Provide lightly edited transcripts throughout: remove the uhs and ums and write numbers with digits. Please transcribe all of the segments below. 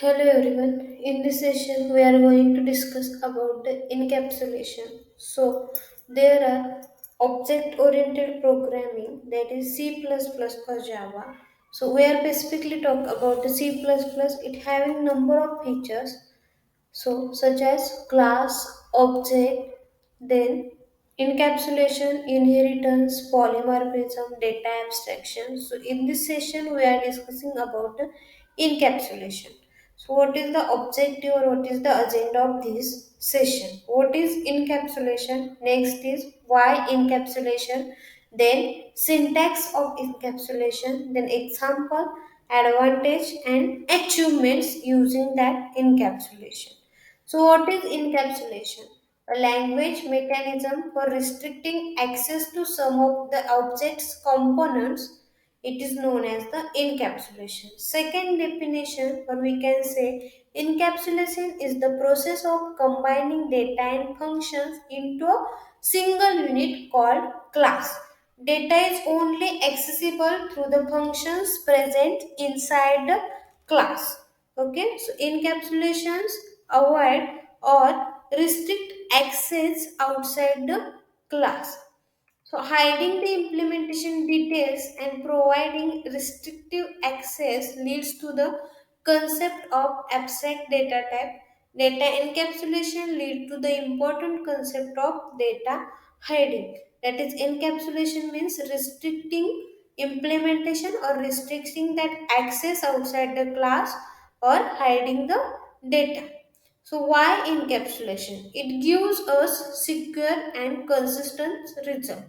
Hello everyone. In this session, we are going to discuss about the encapsulation. So, there are object-oriented programming, that is C++ or Java. So, we are specifically talk about the C++. It having number of features, so such as class, object, then encapsulation, inheritance, polymorphism, data abstraction. So in this session we are discussing about the encapsulation. So what is the objective or what is the agenda of this session? What is encapsulation? Next is why encapsulation, then syntax of encapsulation, then example, advantage and achievements using that encapsulation. So, what is encapsulation? A language mechanism for restricting access to some of the object's components. It is known as the encapsulation. Second definition, or we can say, encapsulation is the process of combining data and functions into a single unit called class. Data is only accessible through the functions present inside the class. Okay, so encapsulations avoid or restrict access outside the class. So hiding the implementation details and providing restrictive access leads to the concept of abstract data type. Data encapsulation lead to the important concept of data hiding. That is, encapsulation means restricting implementation or restricting that access outside the class or hiding the data. So why encapsulation? It gives us secure and consistent result.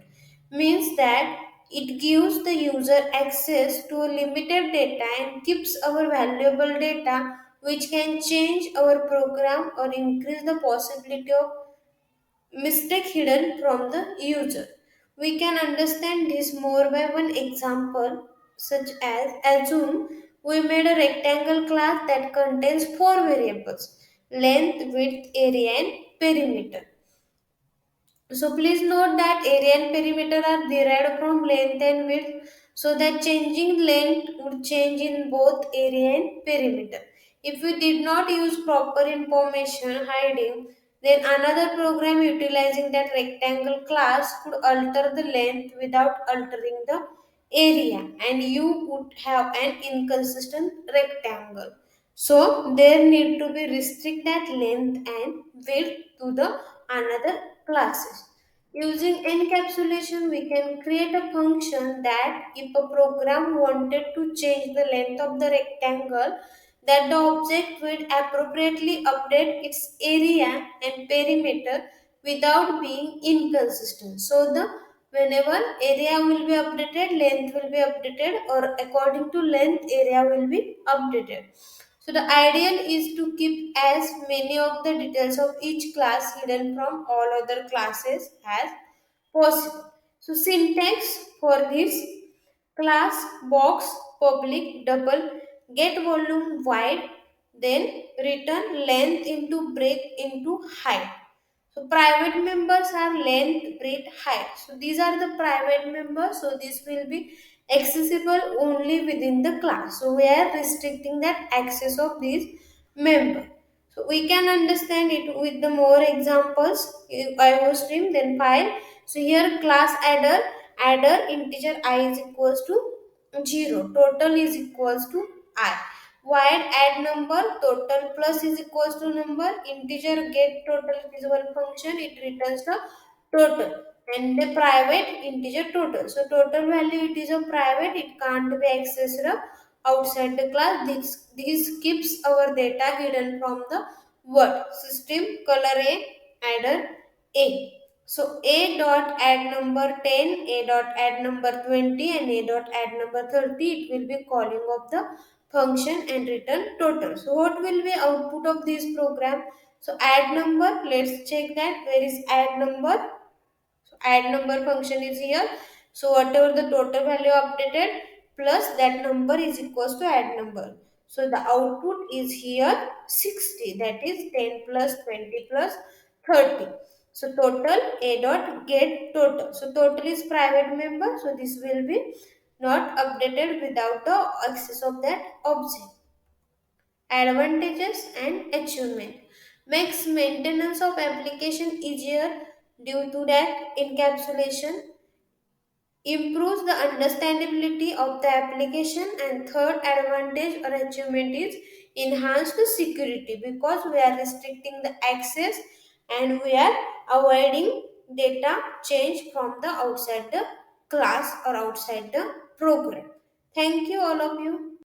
Means that it gives the user access to a limited data and keeps our valuable data, which can change our program or increase the possibility of mistake hidden from the user. We can understand this more by one example, such as assume we made a rectangle class that contains four variables: length, width, area, and perimeter. So please note that area and perimeter are derived from length and width, so that changing length would change in both area and perimeter. If we did not use proper information hiding, then another program utilizing that rectangle class could alter the length without altering the area, and you would have an inconsistent rectangle. So there need to be restrict that length and width to the another classes. Using encapsulation, we can create a function that if a program wanted to change the length of the rectangle, that the object will appropriately update its area and perimeter without being inconsistent. So the whenever area will be updated, length will be updated, or according to length, area will be updated. So the ideal is to keep as many of the details of each class hidden from all other classes as possible. So syntax for this: class box public double get volume wide, then return length into break into height. So private members are length, breadth, height. So these are the private members. So this will be accessible only within the class. So we are restricting that access of these member. So we can understand it with the more examples. IOStream, then file. So here class adder integer I is equals to 0. Total is equals to I. Void add number, total plus is equals to number, integer get total is one function, it returns the total, and the private integer total. So total value, it is a private, it can't be accessed outside the class. This keeps our data hidden from the word system color a adder a. So a dot add number 10, a dot add number 20, and a dot add number 30, it will be calling of the function and return total. So what will be output of this program? So add number, let's check that where is add number. So add number function is here. So whatever the total value updated plus that number is equals to add number. So the output is here 60, that is 10 plus 20 plus 30. So total a dot get total. So total is private member. So this will be not updated without the access of that object. Advantages and achievement makes maintenance of application easier due to that encapsulation improves the understandability of the application, and third advantage or achievement is enhanced security because we are restricting the access and we are avoiding data change from the outside the class or outside the program. Thank you all of you.